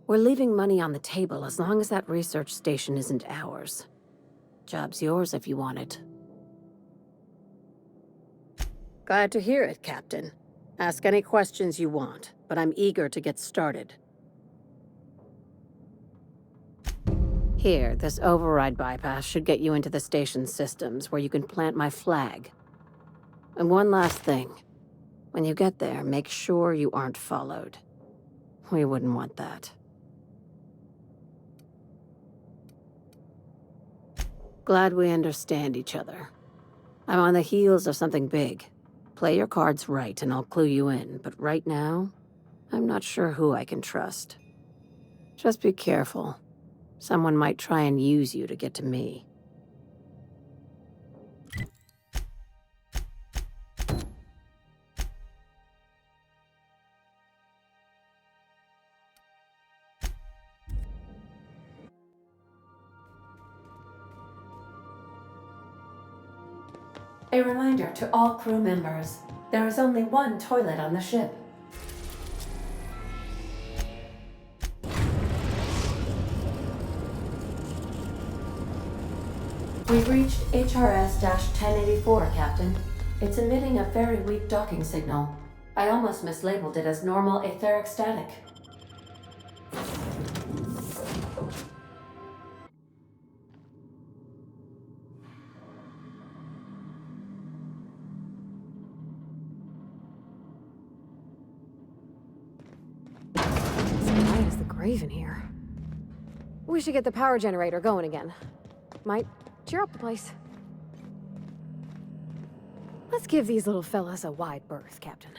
We're leaving money on the table as long as that research station isn't ours. Job's yours if you want it. Glad to hear it, Captain. Ask any questions you want, but I'm eager to get started. Here, this override bypass should get you into the station's systems, where you can plant my flag. And one last thing. When you get there, make sure you aren't followed. We wouldn't want that. Glad we understand each other. I'm on the heels of something big. Play your cards right and I'll clue you in, but right now, I'm not sure who I can trust. Just be careful. Someone might try and use you to get to me. A reminder to all crew members, there is only one toilet on the ship. We've reached HRS-1084, Captain. It's emitting a very weak docking signal. I almost mislabeled it as normal etheric static. Quiet as the grave in here. We should get the power generator going again. Might cheer up the place. Let's give these little fellas a wide berth, Captain.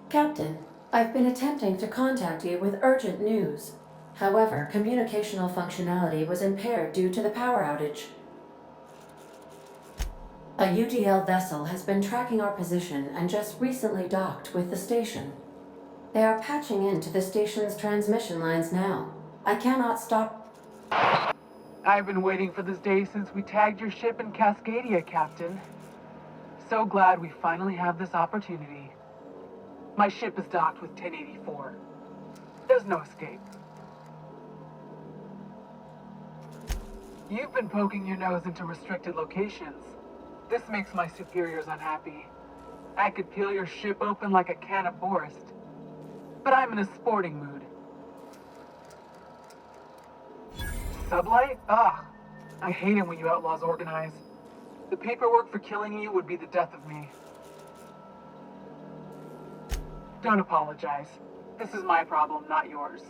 Captain, I've been attempting to contact you with urgent news. However, communicational functionality was impaired due to the power outage. A UDL vessel has been tracking our position and just recently docked with the station. They are patching into the station's transmission lines now. I cannot stop. I've been waiting for this day since we tagged your ship in Cascadia, Captain. So glad we finally have this opportunity. My ship is docked with 1084. There's no escape. You've been poking your nose into restricted locations. This makes my superiors unhappy. I could peel your ship open like a can of Borst. But I'm in a sporting mood. Sublight? Ugh. I hate it when you outlaws organize. The paperwork for killing you would be the death of me. Don't apologize. This is my problem, not yours.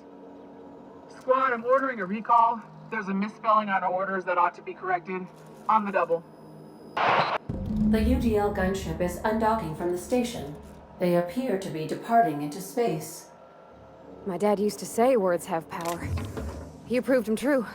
Squad, I'm ordering a recall. There's a misspelling on orders that ought to be corrected. On the double. The UDL gunship is undocking from the station. They appear to be departing into space. My dad used to say words have power. You proved them true.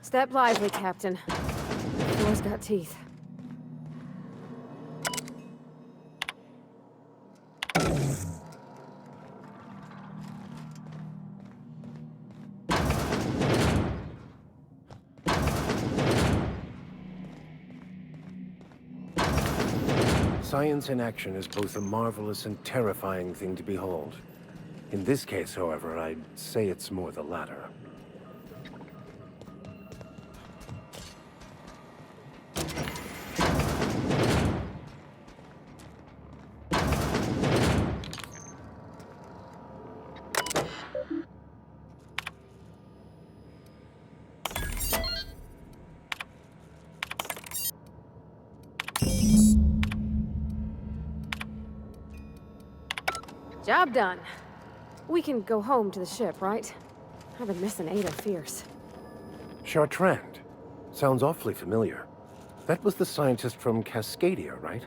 Step lively, Captain. The floor's got teeth. Science in action is both a marvelous and terrifying thing to behold. In this case, however, I'd say it's more the latter. Job done. We can go home to the ship, right? I've been missing Ada fierce. Chartrand. Sounds awfully familiar. That was the scientist from Cascadia, right?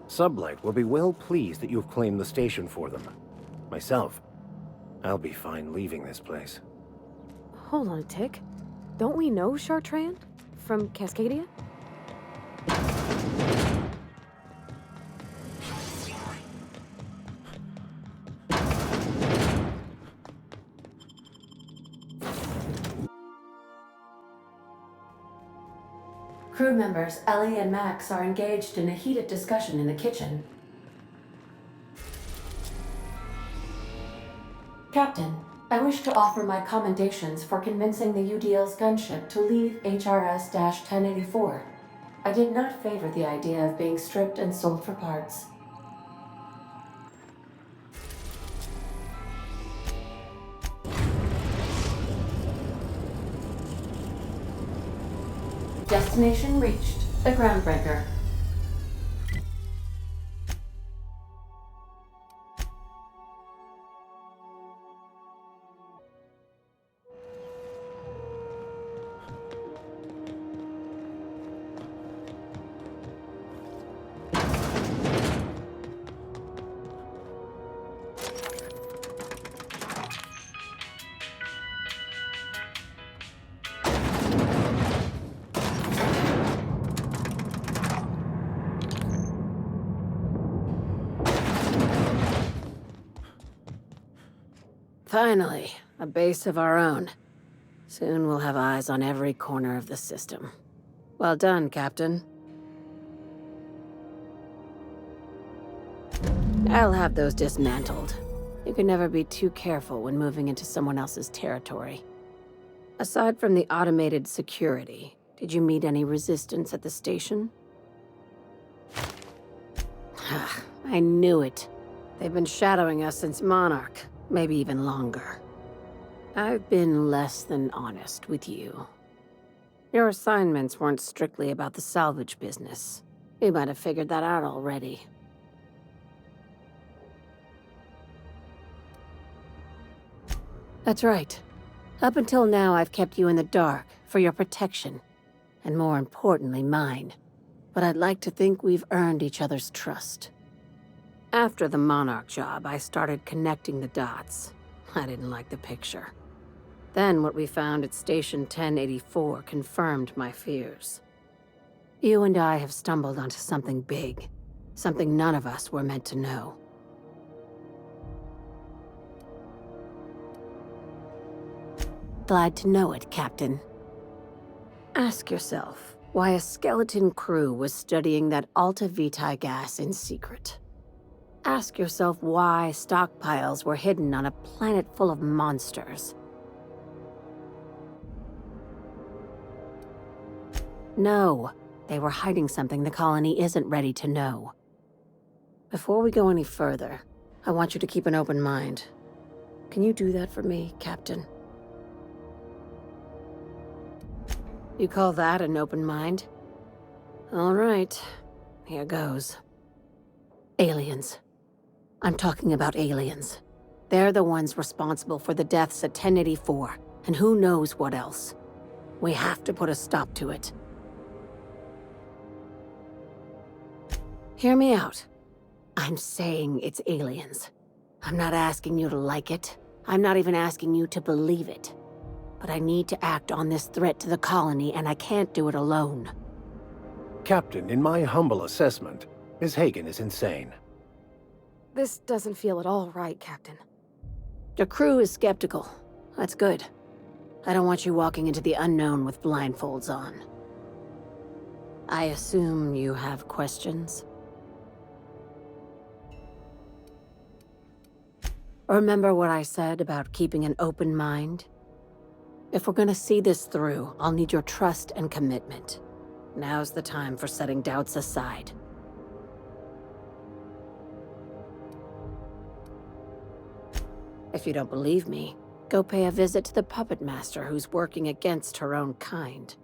Sublight will be well pleased that you've claimed the station for them. Myself, I'll be fine leaving this place. Hold on a tick. Don't we know Chartrand? From Cascadia? Crew members Ellie and Max are engaged in a heated discussion in the kitchen. Captain, I wish to offer my commendations for convincing the UDL's gunship to leave HRS-1084. I did not favor the idea of being stripped and sold for parts. Destination reached. The groundbreaker. Finally, a base of our own. Soon we'll have eyes on every corner of the system. Well done, Captain. I'll have those dismantled. You can never be too careful when moving into someone else's territory. Aside from the automated security, did you meet any resistance at the station? I knew it. They've been shadowing us since Monarch. Maybe even longer. I've been less than honest with you. Your assignments weren't strictly about the salvage business. You might have figured that out already. That's right. Up until now, I've kept you in the dark for your protection, and more importantly, mine. But I'd like to think we've earned each other's trust. After the Monarch job, I started connecting the dots. I didn't like the picture. Then what we found at Station 1084 confirmed my fears. You and I have stumbled onto something big. Something none of us were meant to know. Glad to know it, Captain. Ask yourself why a skeleton crew was studying that Alta Vitae gas in secret. Ask yourself why stockpiles were hidden on a planet full of monsters. No, they were hiding something the colony isn't ready to know. Before we go any further, I want you to keep an open mind. Can you do that for me, Captain? You call that an open mind? All right, here goes. Aliens. I'm talking about aliens. They're the ones responsible for the deaths at 1084, and who knows what else. We have to put a stop to it. Hear me out. I'm saying it's aliens. I'm not asking you to like it. I'm not even asking you to believe it. But I need to act on this threat to the colony, and I can't do it alone. Captain, in my humble assessment, Ms. Hagen is insane. This doesn't feel at all right, Captain. Your crew is skeptical. That's good. I don't want you walking into the unknown with blindfolds on. I assume you have questions? Remember what I said about keeping an open mind? If we're gonna see this through, I'll need your trust and commitment. Now's the time for setting doubts aside. If you don't believe me, go pay a visit to the puppet master who's working against her own kind.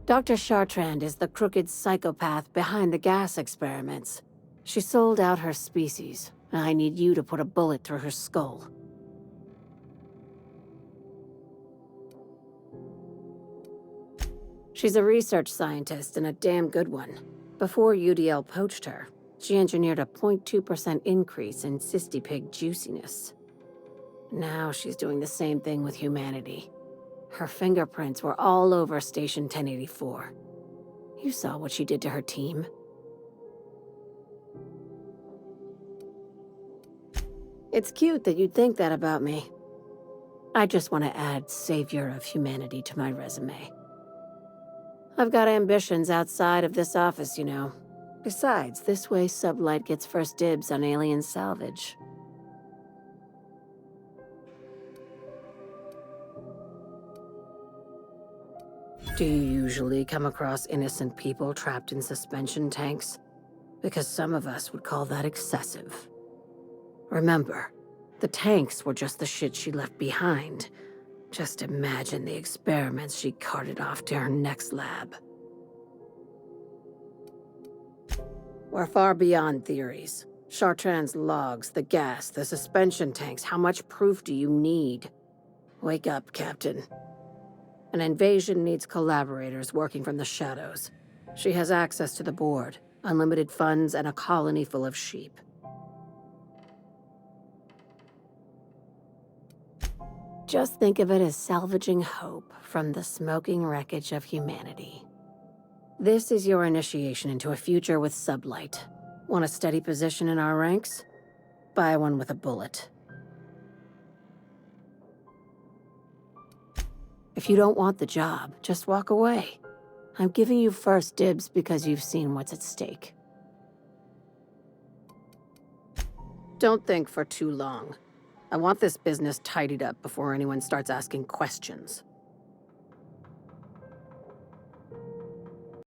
Dr. Chartrand is the crooked psychopath behind the gas experiments. She sold out her species, and I need you to put a bullet through her skull. She's a research scientist and a damn good one. Before UDL poached her, she engineered a 0.2% increase in cystipig juiciness. Now she's doing the same thing with humanity. Her fingerprints were all over Station 1084. You saw what she did to her team. It's cute that you'd think that about me. I just want to add Savior of Humanity to my resume. I've got ambitions outside of this office, you know. Besides, this way Sublight gets first dibs on alien salvage. Do you usually come across innocent people trapped in suspension tanks? Because some of us would call that excessive. Remember, the tanks were just the shit she left behind. Just imagine the experiments she carted off to her next lab. We're far beyond theories. Chartrand's logs, the gas, the suspension tanks, how much proof do you need? Wake up, Captain. An invasion needs collaborators working from the shadows. She has access to the board, unlimited funds, and a colony full of sheep. Just think of it as salvaging hope from the smoking wreckage of humanity. This is your initiation into a future with Sublight. Want a steady position in our ranks? Buy one with a bullet. If you don't want the job, just walk away. I'm giving you first dibs because you've seen what's at stake. Don't think for too long. I want this business tidied up before anyone starts asking questions.